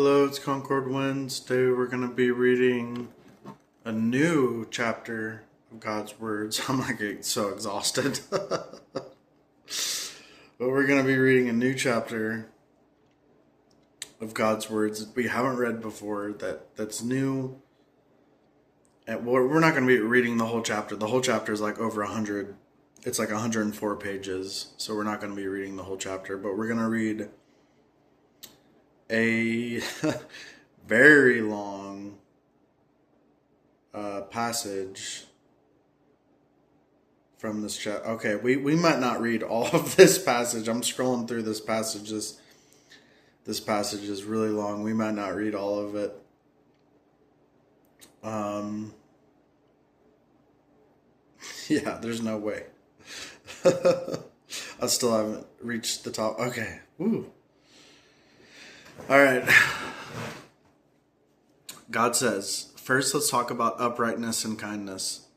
Hello, it's Concord Winds. Today we're going to be reading a new chapter of God's Words. I'm like so exhausted. But we're going to be reading a new chapter of God's Words that we haven't read before, that's new. And we're not going to be reading the whole chapter. The whole chapter is like over 100. It's like 104 pages. So we're not going to be reading the whole chapter, but we're going to read a very long passage from this chapter. Okay, we might not read all of this passage. I'm scrolling through this passage. This passage is really long. We might not read all of it. Yeah, there's no way. I still haven't reached the top. Okay. Woo. All right. God says, first let's talk about uprightness and kindness.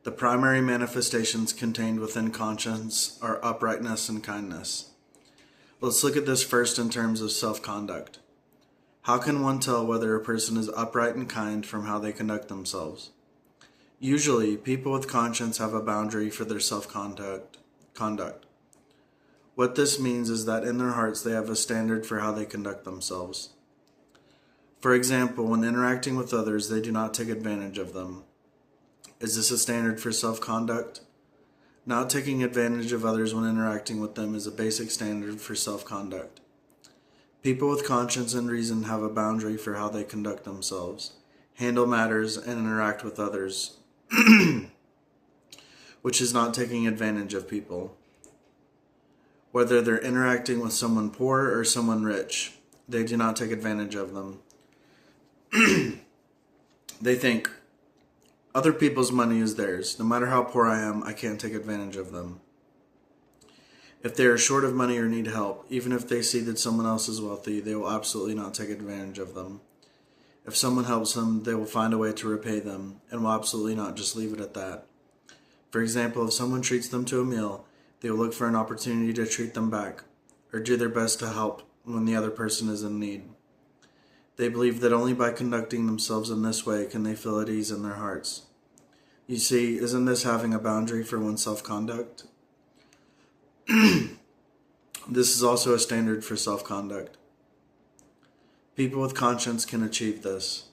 The primary manifestations contained within conscience are uprightness and kindness. Let's look at this first in terms of self-conduct. How can one tell whether a person is upright and kind from how they conduct themselves? Usually, people with conscience have a boundary for their self-conduct. What this means is that in their hearts they have a standard for how they conduct themselves. For example, when interacting with others, they do not take advantage of them. Is this a standard for self-conduct? Not taking advantage of others when interacting with them is a basic standard for self-conduct. People with conscience and reason have a boundary for how they conduct themselves, handle matters, and interact with others, which is not taking advantage of people. Whether they're interacting with someone poor or someone rich, they do not take advantage of them. They think, other people's money is theirs. No matter how poor I am, I can't take advantage of them. If they are short of money or need help, even if they see that someone else is wealthy, they will absolutely not take advantage of them. If someone helps them, they will find a way to repay them, and will absolutely not just leave it at that. For example, if someone treats them to a meal, they will look for an opportunity to treat them back, or do their best to help when the other person is in need. They believe that only by conducting themselves in this way can they feel at ease in their hearts. You see, isn't this having a boundary for one's self-conduct? This is also a standard for self-conduct. People with conscience can achieve this.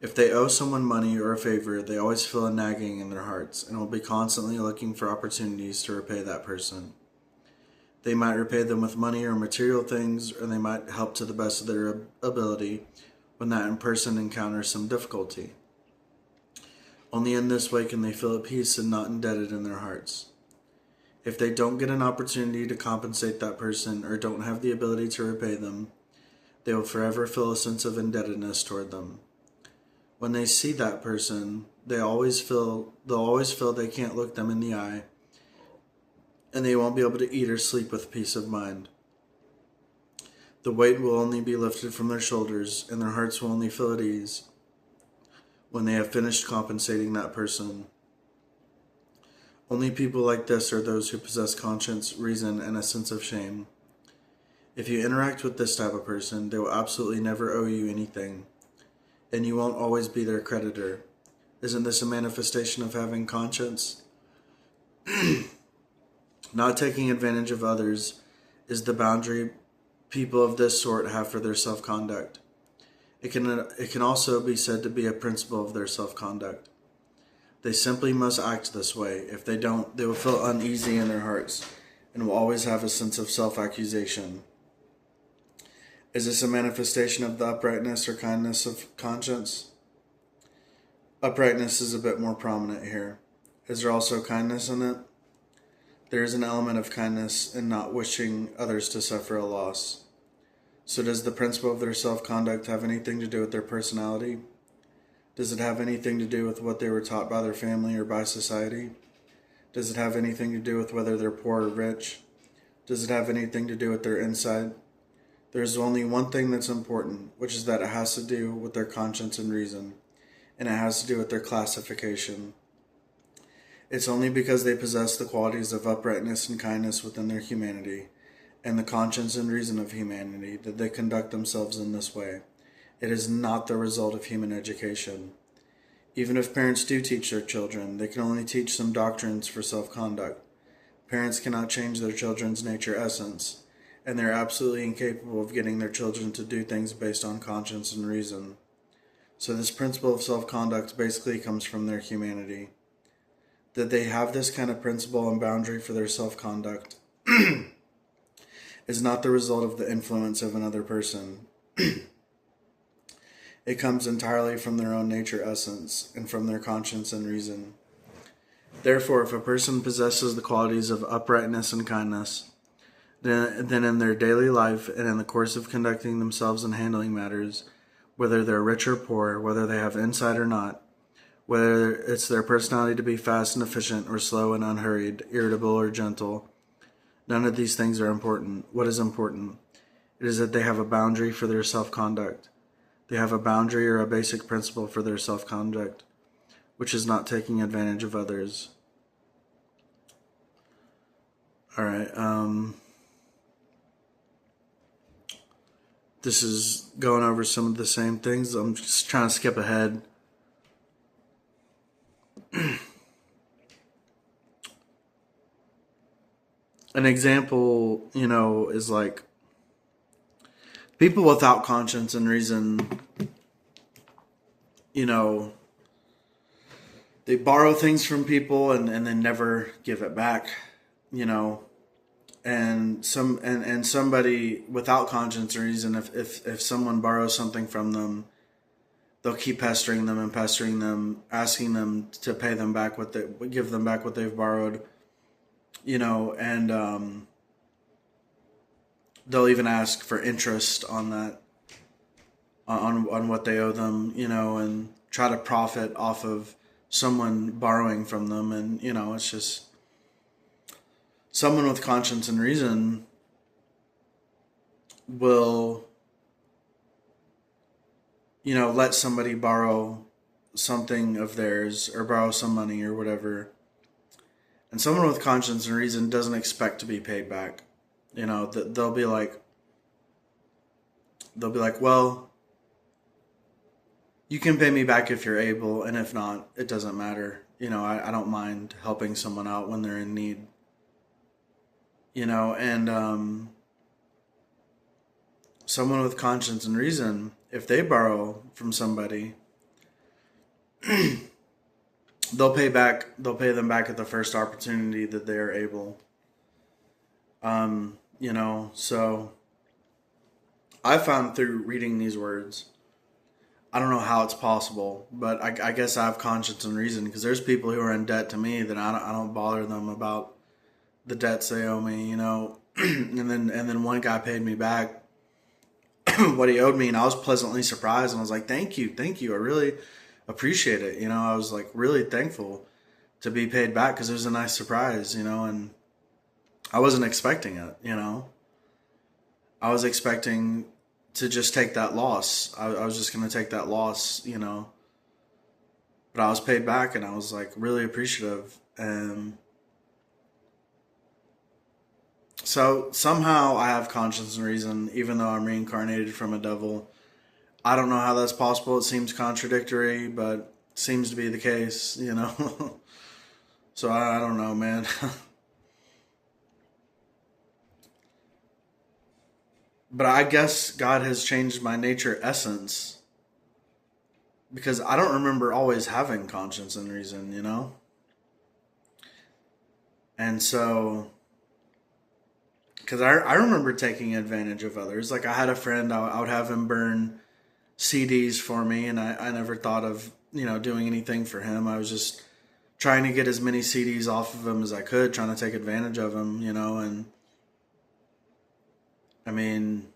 If they owe someone money or a favor, they always feel a nagging in their hearts and will be constantly looking for opportunities to repay that person. They might repay them with money or material things, or they might help to the best of their ability when that person encounters some difficulty. Only in this way can they feel at peace and not indebted in their hearts. If they don't get an opportunity to compensate that person or don't have the ability to repay them, they will forever feel a sense of indebtedness toward them. When they see that person, they'll always feel they can't look them in the eye, and they won't be able to eat or sleep with peace of mind. The weight will only be lifted from their shoulders, and their hearts will only feel at ease when they have finished compensating that person. Only people like this are those who possess conscience, reason, and a sense of shame. If you interact with this type of person, they will absolutely never owe you anything, and you won't always be their creditor. Isn't this a manifestation of having conscience? Not taking advantage of others is the boundary people of this sort have for their self-conduct. It can also be said to be a principle of their self-conduct. They simply must act this way. If they don't, they will feel uneasy in their hearts and will always have a sense of self-accusation. Is this a manifestation of the uprightness or kindness of conscience? Uprightness is a bit more prominent here. Is there also kindness in it? There is an element of kindness in not wishing others to suffer a loss. So does the principle of their self-conduct have anything to do with their personality? Does it have anything to do with what they were taught by their family or by society? Does it have anything to do with whether they're poor or rich? Does it have anything to do with their inside? There's only one thing that's important, which is that it has to do with their conscience and reason, and it has to do with their classification. It's only because they possess the qualities of uprightness and kindness within their humanity, and the conscience and reason of humanity, that they conduct themselves in this way, It is not the result of human education. Even if parents do teach their children, they can only teach some doctrines for self-conduct. Parents cannot change their children's nature essence, and they're absolutely incapable of getting their children to do things based on conscience and reason. So this principle of self-conduct basically comes from their humanity. That they have this kind of principle and boundary for their self-conduct is not the result of the influence of another person. It comes entirely from their own nature essence and from their conscience and reason. Therefore, if a person possesses the qualities of uprightness and kindness, then in their daily life and in the course of conducting themselves and handling matters, whether they're rich or poor, whether they have insight or not, whether it's their personality to be fast and efficient or slow and unhurried, irritable or gentle, none of these things are important. What is important? It is that they have a boundary for their self-conduct. They have a boundary or a basic principle for their self-conduct, which is not taking advantage of others. All right. This is going over some of the same things. I'm just trying to skip ahead. An example, is like people without conscience and reason, they borrow things from people and then never give it back, and somebody without conscience or reason, if someone borrows something from them, they'll keep pestering them, asking them to pay them back give them back what they've borrowed, and they'll even ask for interest on that, on what they owe them, and try to profit off of someone borrowing from them. And, it's just someone with conscience and reason will, let somebody borrow something of theirs or borrow some money or whatever. And someone with conscience and reason doesn't expect to be paid back. They'll be like, well, you can pay me back if you're able, and if not, it doesn't matter. I don't mind helping someone out when they're in need. And someone with conscience and reason, if they borrow from somebody, they'll pay them back at the first opportunity that they are able. So I found through reading these words, I don't know how it's possible, but I guess I have conscience and reason, because there's people who are in debt to me that I don't bother them about the debts they owe me, and then one guy paid me back what he owed me, and I was pleasantly surprised, and I was like, thank you, I really appreciate it. I was like really thankful to be paid back, because it was a nice surprise, and I wasn't expecting it, I was expecting to just take that loss. I was just going to take that loss, but I was paid back, and I was like really appreciative. And so somehow I have conscience and reason, even though I'm reincarnated from a devil. I don't know how that's possible. It seems contradictory, but it seems to be the case, So I don't know, man. But I guess God has changed my nature essence, because I don't remember always having conscience and reason, And so, because I remember taking advantage of others. Like, I had a friend, I would have him burn CDs for me, and I never thought of, doing anything for him. I was just trying to get as many CDs off of him as I could, trying to take advantage of him, and I mean,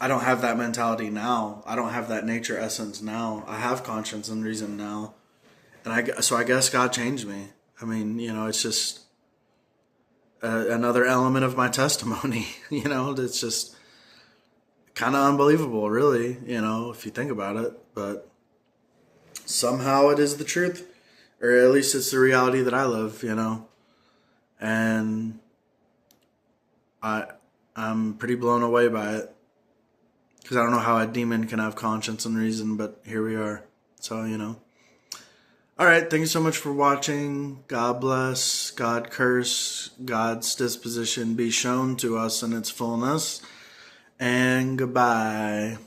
I don't have that mentality now. I don't have that nature essence now. I have conscience and reason now. And so I guess God changed me. I mean, it's just another element of my testimony, it's just kind of unbelievable, really, if you think about it. But somehow it is the truth, or at least it's the reality that I live, and I'm pretty blown away by it, Because I don't know how a demon can have conscience and reason, but here we are. So, All right, thank you so much for watching. God bless, God curse, God's disposition be shown to us in its fullness. And goodbye.